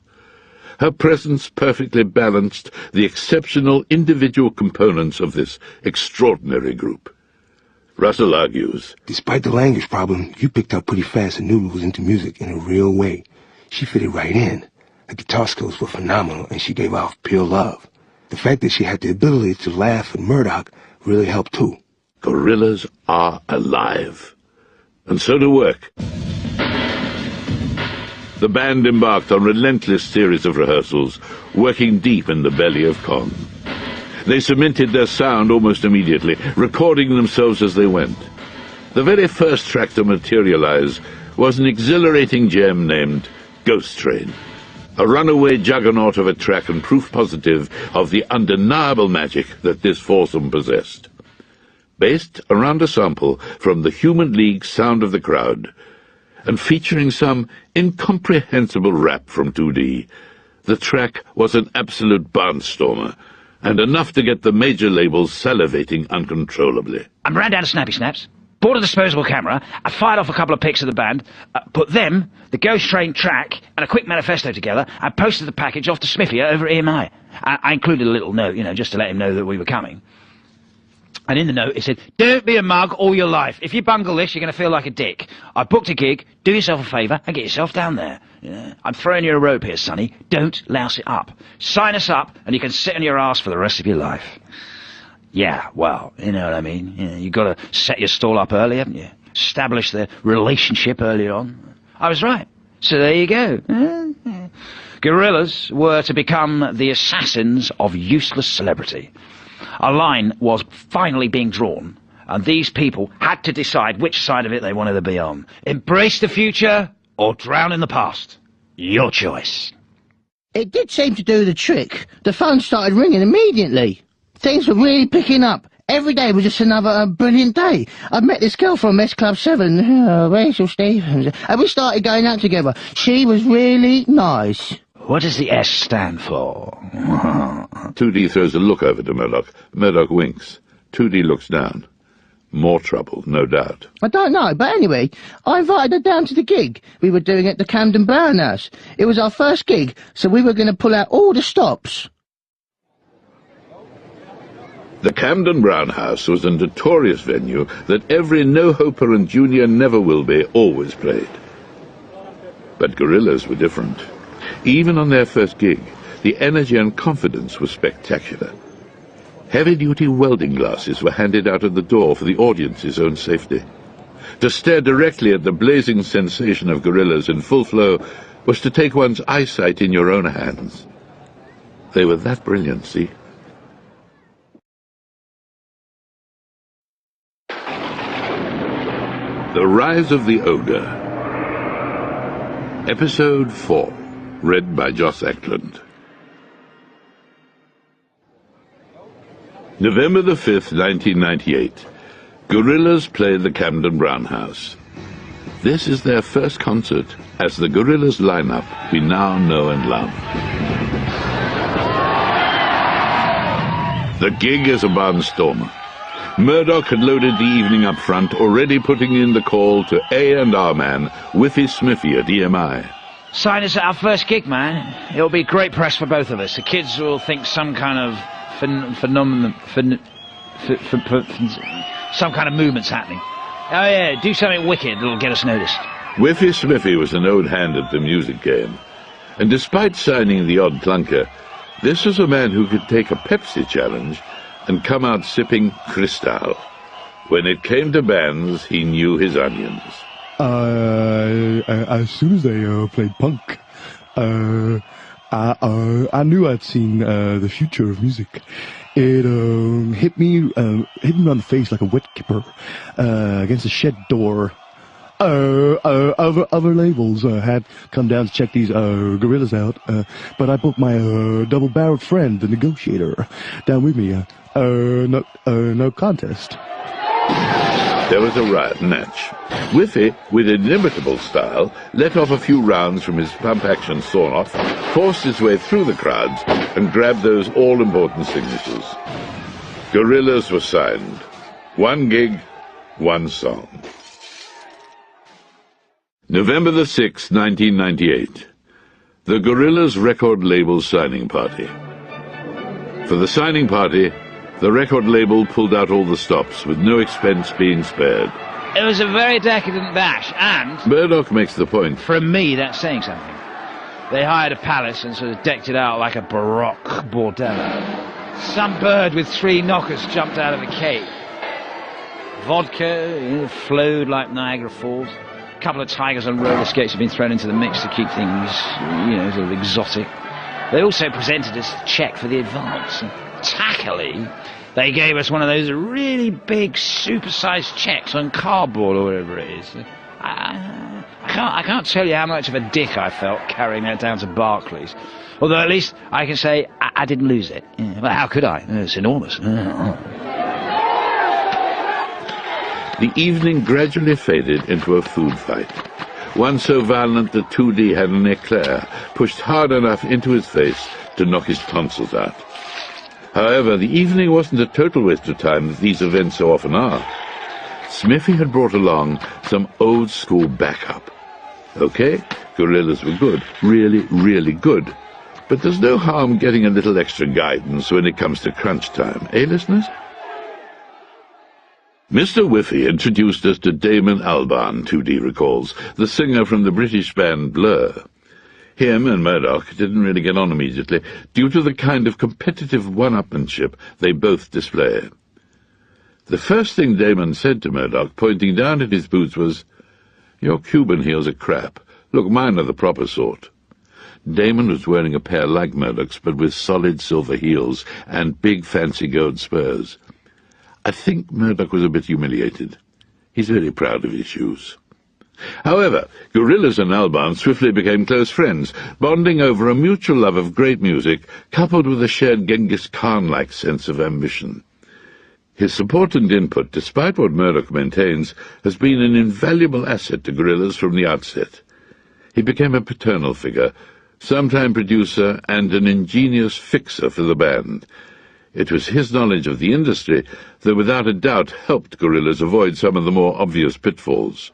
Her presence perfectly balanced the exceptional individual components of this extraordinary group. Russell argues, Despite the language problem, you picked up pretty fast that Noodle was into music in a real way. She fitted right in. Her guitar skills were phenomenal, and she gave off pure love. The fact that she had the ability to laugh at Murdoch really helped too. Gorillaz are alive. And so to work. The band embarked on a relentless series of rehearsals, working deep in the belly of Kong. They cemented their sound almost immediately, recording themselves as they went. The very first track to materialize was an exhilarating gem named Ghost Train, a runaway juggernaut of a track and proof positive of the undeniable magic that this foursome possessed. Based around a sample from the Human League Sound of the Crowd, and featuring some incomprehensible rap from 2D, the track was an absolute barnstormer, and enough to get the major labels salivating uncontrollably. I ran down to Snappy Snaps, bought a disposable camera, I fired off a couple of pics of the band, put them, the Ghost Train track, and a quick manifesto together, and posted the package off to Smithy over at EMI. I included a little note, just to let him know that we were coming. And in the note it said, "Don't be a mug all your life. If you bungle this, you're going to feel like a dick. I booked a gig, do yourself a favour, and get yourself down there. I'm throwing you a rope here, sonny. Don't louse it up. Sign us up, and you can sit on your ass for the rest of your life." Yeah, well, you know what I mean. You've got to set your stall up early, haven't you? Establish the relationship early on. I was right. So there you go. Gorillaz were to become the assassins of useless celebrity. A line was finally being drawn, and these people had to decide which side of it they wanted to be on. Embrace the future or drown in the past. Your choice. It did seem to do the trick. The phone started ringing immediately. Things were really picking up. Every day was just another brilliant day. I'd met this girl from S Club 7, Rachel Stevens, and we started going out together. She was really nice. What does the S stand for? 2D throws a look over to Murdoch. Murdoch winks. 2D looks down. More trouble, no doubt. I don't know, but anyway, I invited her down to the gig we were doing at the Camden Brown House. It was our first gig, so we were going to pull out all the stops. The Camden Brown House was a notorious venue that every no-hoper and junior never-will-be always played. But Gorillaz were different. Even on their first gig, the energy and confidence was spectacular. Heavy-duty welding glasses were handed out at the door for the audience's own safety. To stare directly at the blazing sensation of Gorillaz in full flow was to take one's eyesight in your own hands. They were that brilliant, see? The Rise of the Ogre. Episode 4. Read by Joss Ackland. November the 5th, 1998. Gorillaz play the Camden Brown House. This is their first concert as the Gorillaz lineup we now know and love. The gig is a barnstormer. Murdoch had loaded the evening up front, already putting in the call to A&R man Whiffy Smithy at EMI. Sign us at our first gig, man. It'll be great press for both of us. The kids will think some kind of phenomenon, some kind of movement's happening. Oh yeah, do something wicked that'll get us noticed. Whiffy Smithy was an old hand at the music game, and despite signing the odd clunker, this was a man who could take a Pepsi challenge and come out sipping Cristal. When it came to bands, he knew his onions. As soon as they played punk, I knew I'd seen the future of music. It hit me on the face like a wet kipper against a shed door. Other labels had come down to check these Gorillaz out, but I booked my double-barreled friend, the Negotiator, down with me. No contest. There was a riot match. Whiffy, with inimitable style, let off a few rounds from his pump-action sawn-off, forced his way through the crowds, and grabbed those all-important signatures. Gorillaz were signed. One gig, one song. November the 6th, 1998. The Gorillaz record label signing party. For the signing party, the record label pulled out all the stops, with no expense being spared. It was a very decadent bash, and... Murdoch makes the point. From me, that's saying something. They hired a palace and sort of decked it out like a Baroque bordello. Some bird with 3 knockers jumped out of a cave. Vodka flowed like Niagara Falls. A couple of tigers on roller skates have been thrown into the mix to keep things, sort of exotic. They also presented us a cheque for the advance. Tackily, They gave us one of those really big, super-sized checks on cardboard or whatever it is. I can't tell you how much of a dick I felt carrying that down to Barclays. Although at least I can say I didn't lose it. Yeah, well, how could I? It's enormous. The evening gradually faded into a food fight, one so violent that 2D had an eclair pushed hard enough into his face to knock his tonsils out. However, the evening wasn't a total waste of time that these events so often are. Smithy had brought along some old-school backup. Okay, Gorillaz were good, really, really good. But there's no harm getting a little extra guidance when it comes to crunch time, eh, listeners? Mr. Whiffy introduced us to Damon Albarn, 2D recalls, the singer from the British band Blur. Him and Murdoch didn't really get on immediately, due to the kind of competitive one-upmanship they both display. The first thing Damon said to Murdoch, pointing down at his boots, was, "Your Cuban heels are crap. Look, mine are the proper sort." Damon was wearing a pair like Murdoch's, but with solid silver heels and big fancy gold spurs. I think Murdoch was a bit humiliated. He's very proud of his shoes. However, Gorillaz and Albarn swiftly became close friends, bonding over a mutual love of great music, coupled with a shared Genghis Khan-like sense of ambition. His support and input, despite what Murdoch maintains, has been an invaluable asset to Gorillaz from the outset. He became a paternal figure, sometime producer, and an ingenious fixer for the band. It was his knowledge of the industry that without a doubt helped Gorillaz avoid some of the more obvious pitfalls.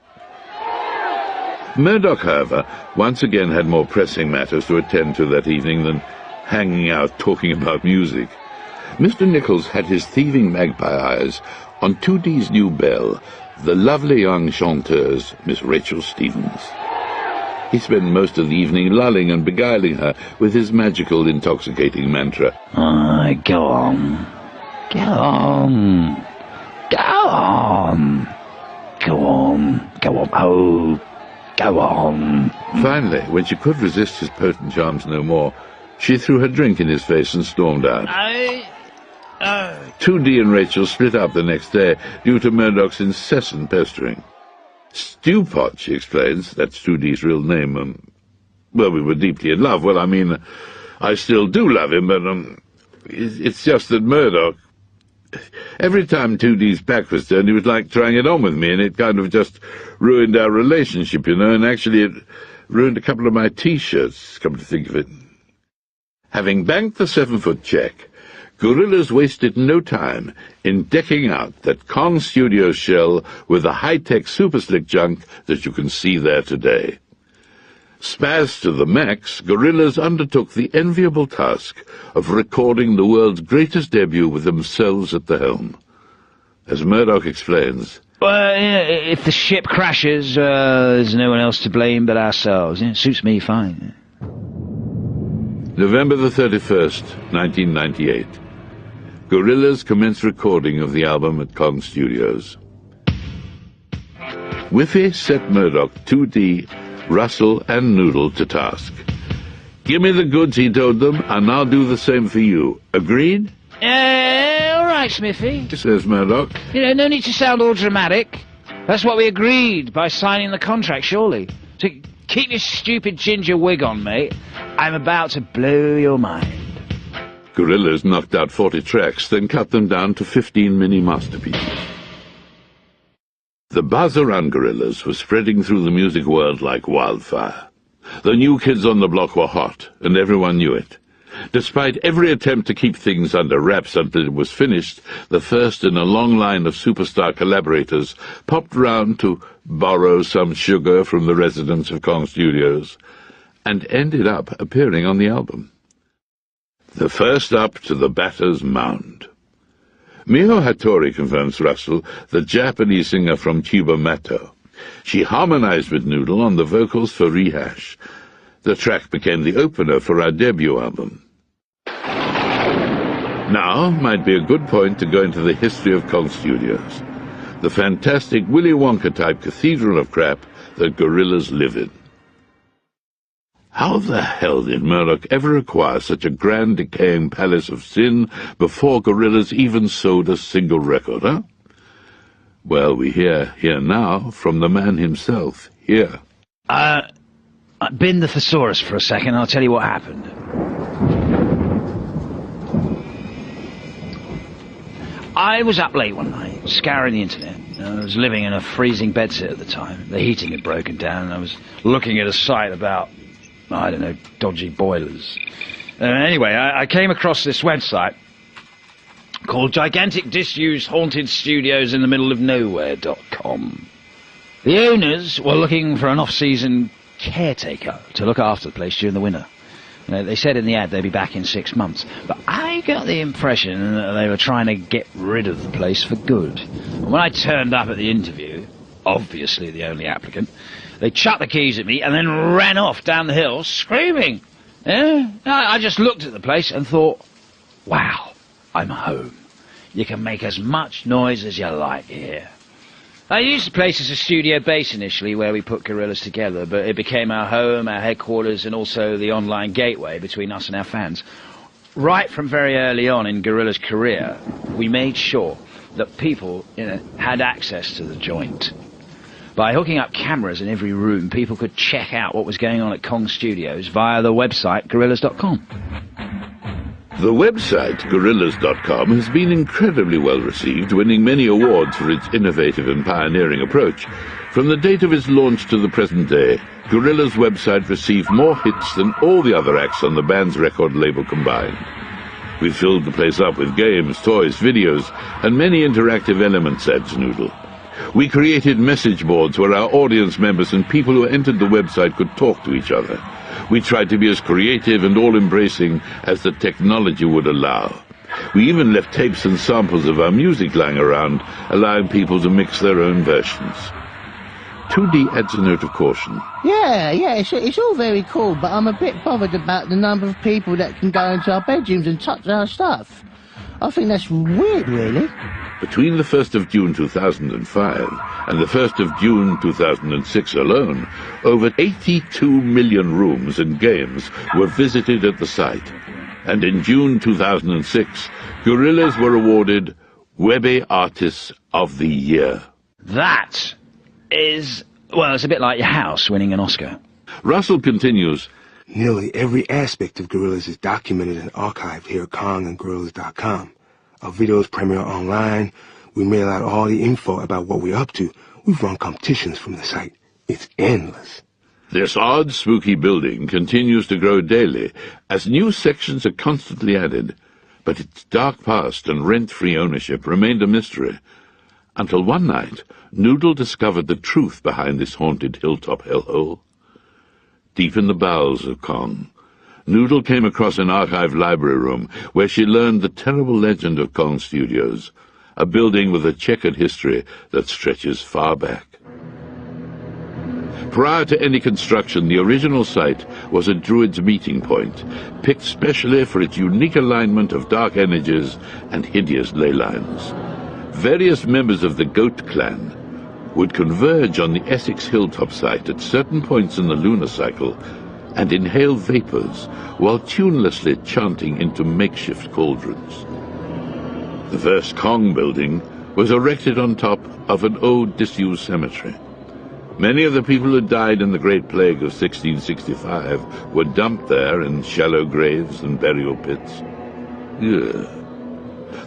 Murdoch, however, once again had more pressing matters to attend to that evening than hanging out talking about music. Mr. Nichols had his thieving magpie eyes on 2D's new belle, the lovely young chanteuse, Miss Rachel Stevens. He spent most of the evening lulling and beguiling her with his magical, intoxicating mantra. Go on. Go on. Go on. Go on. Go on. Oh, go on. Finally, when she could resist his potent charms no more, she threw her drink in his face and stormed out. 2D and Rachel split up the next day due to Murdoch's incessant pestering. Stewpot, she explains, that's 2D's real name, well, we were deeply in love. Well, I mean, I still do love him, but, it's just that Murdoch, every time 2D's back was turned, he was like trying it on with me, and it kind of just ruined our relationship, you know, and actually it ruined a couple of my T-shirts, come to think of it. Having banked the 7-foot check, Gorillaz wasted no time in decking out that Con Studios shell with the high-tech super-slick junk that you can see there today. Spaz to the max, Gorillaz undertook the enviable task of recording the world's greatest debut with themselves at the helm. As Murdoch explains, Well, if the ship crashes, there's no one else to blame but ourselves. It suits me fine. November the 31st, 1998. Gorillaz commenced recording of the album at Con Studios. Whiffy set Murdoch, 2D, Russell, and Noodle to task. "Give me the goods," he told them, "and I'll do the same for you. Agreed?" All right, Smithy. Says Murdoch. You know, no need to sound all dramatic. That's what we agreed by signing the contract, surely. So keep your stupid ginger wig on, mate. I'm about to blow your mind. Gorillaz knocked out 40 tracks, then cut them down to 15 mini-masterpieces. The buzz around Gorillaz was spreading through the music world like wildfire. The new kids on the block were hot, and everyone knew it. Despite every attempt to keep things under wraps until it was finished, the first in a long line of superstar collaborators popped round to borrow some sugar from the residents of Con Studios, and ended up appearing on the album. The first up to the batter's mound. Miho Hattori confirms Russell, the Japanese singer from Chiba Mato. She harmonized with Noodle on the vocals for Rehash. The track became the opener for our debut album. Now might be a good point to go into the history of Con Studios, the fantastic Willy Wonka-type cathedral of crap that Gorillaz live in. How the hell did Murdoch ever acquire such a grand decaying palace of sin before Gorillaz even sold a single record, huh? Well, we hear here now from the man himself, here. Bin the thesaurus for a second, I'll tell you what happened. I was up late one night, scouring the internet. I was living in a freezing bedsit at the time. The heating had broken down, and I was looking at a site about, I don't know, dodgy boilers. Anyway, I came across this website called Gigantic Disused Haunted Studios in the Middle of Nowhere.com. The owners were looking for an off-season caretaker to look after the place during the winter. They said in the ad they'd be back in 6 months, but I got the impression that they were trying to get rid of the place for good. And when I turned up at the interview, obviously the only applicant, they chucked the keys at me and then ran off down the hill screaming. I just looked at the place and thought, wow, I'm home. You can make as much noise as you like here. I used the place as a studio base initially where we put Gorillaz together, but it became our home, our headquarters, and also the online gateway between us and our fans. Right from very early on in Gorillaz' career, we made sure that people, had access to the joint. By hooking up cameras in every room, people could check out what was going on at Kong Studios via the website Gorillaz.com. The website, Gorillaz.com, has been incredibly well received, winning many awards for its innovative and pioneering approach. From the date of its launch to the present day, Gorillaz' website received more hits than all the other acts on the band's record label combined. We filled the place up with games, toys, videos, and many interactive elements, adds Noodle. We created message boards where our audience members and people who entered the website could talk to each other. We tried to be as creative and all-embracing as the technology would allow. We even left tapes and samples of our music lying around, allowing people to mix their own versions. 2D adds a note of caution. Yeah, it's all very cool, but I'm a bit bothered about the number of people that can go into our bedrooms and touch our stuff. I think that's weird, really. Between the 1st of June 2005 and the 1st of June 2006 alone, over 82 million rooms and games were visited at the site. And in June 2006, Gorillaz were awarded Webby Artists of the Year. That is, well, it's a bit like your house winning an Oscar. Russell continues, Nearly every aspect of Gorillaz is documented and archived here at Kong and Gorillaz.com. Our videos premiere online. We mail out all the info about what we're up to. We've run competitions from the site. It's endless. This odd, spooky building continues to grow daily as new sections are constantly added, but its dark past and rent-free ownership remained a mystery, until one night Noodle discovered the truth behind this haunted hilltop hellhole. Deep in the bowels of Kong, Noodle came across an archive library room where she learned the terrible legend of Kong Studios, a building with a checkered history that stretches far back. Prior to any construction, the original site was a druid's meeting point, picked specially for its unique alignment of dark energies and hideous ley lines. Various members of the Goat Clan would converge on the Essex hilltop site at certain points in the lunar cycle and inhale vapors while tunelessly chanting into makeshift cauldrons. The first Kong building was erected on top of an old disused cemetery. Many of the people who died in the Great Plague of 1665 were dumped there in shallow graves and burial pits.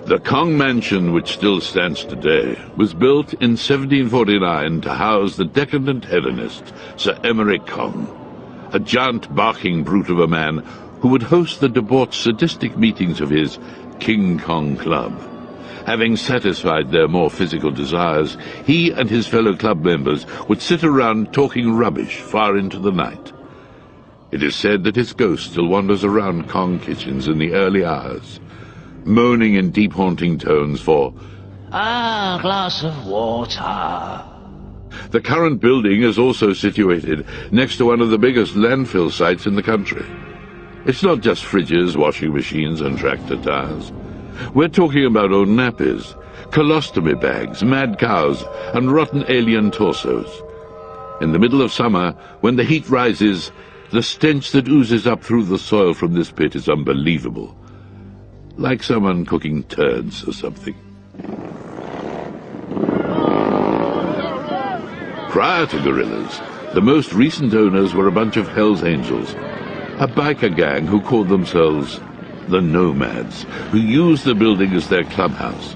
The Kong Mansion, which still stands today, was built in 1749 to house the decadent hedonist Sir Emmerich Kong, a giant barking brute of a man who would host the debauched sadistic meetings of his King Kong Club. Having satisfied their more physical desires, he and his fellow club members would sit around talking rubbish far into the night. It is said that his ghost still wanders around Kong kitchens in the early hours, moaning in deep haunting tones for a glass of water. The current building is also situated next to one of the biggest landfill sites in the country. It's not just fridges, washing machines, and tractor tires. We're talking about old nappies, colostomy bags, mad cows, and rotten alien torsos. In the middle of summer, when the heat rises, The stench that oozes up through the soil from this pit is unbelievable. Like someone cooking turds or something. Prior to Gorillaz, the most recent owners were a bunch of Hell's Angels, a biker gang who called themselves the Nomads, who used the building as their clubhouse.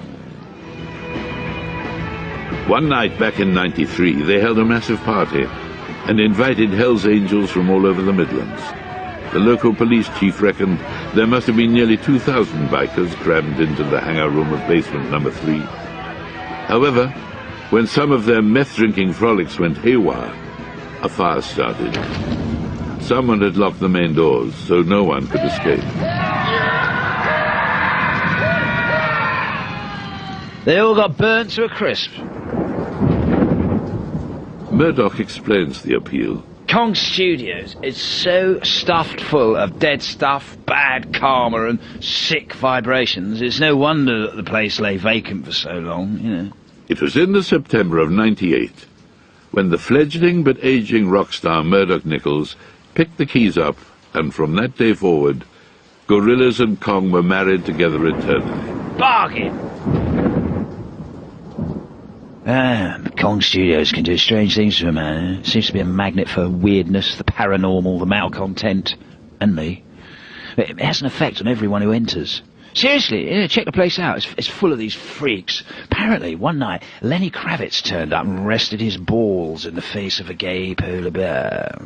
One night back in '93, they held a massive party and invited Hell's Angels from all over the Midlands. The local police chief reckoned there must have been nearly 2,000 bikers crammed into the hangar room of basement number 3. However, when some of their meth-drinking frolics went haywire, a fire started. Someone had locked the main doors, so no one could escape. They all got burnt to a crisp. Murdoch explains the appeal. Kong Studios is so stuffed full of dead stuff, bad karma, and sick vibrations, it's no wonder that the place lay vacant for so long, you know. It was in the September of '98 when the fledgling but aging rock star Murdoch Nichols picked the keys up, and from that day forward, Gorillaz and Kong were married together eternally. Bargain! Kong Studios can do strange things to a man. It seems to be a magnet for weirdness, the paranormal, the malcontent, and me. It has an effect on everyone who enters. Seriously, check the place out. It's full of these freaks. Apparently, one night, Lenny Kravitz turned up and rested his balls in the face of a gay polar bear.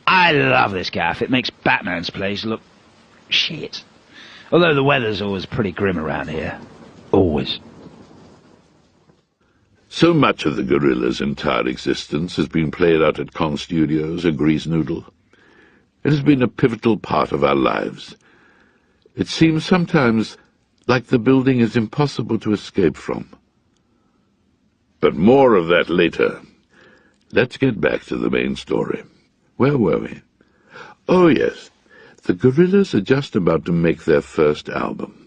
I love this gaff. It makes Batman's place look shit. Although the weather's always pretty grim around here. Always. So much of the Gorillaz' entire existence has been played out at Kong Studios, a grease noodle. It has been a pivotal part of our lives. It seems sometimes like the building is impossible to escape from. But more of that later. Let's get back to the main story. Where were we? Oh yes, the Gorillaz are just about to make their first album.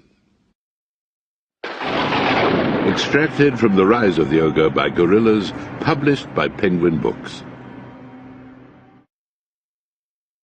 Extracted from The Rise of the Ogre by Gorillaz, published by Penguin Books.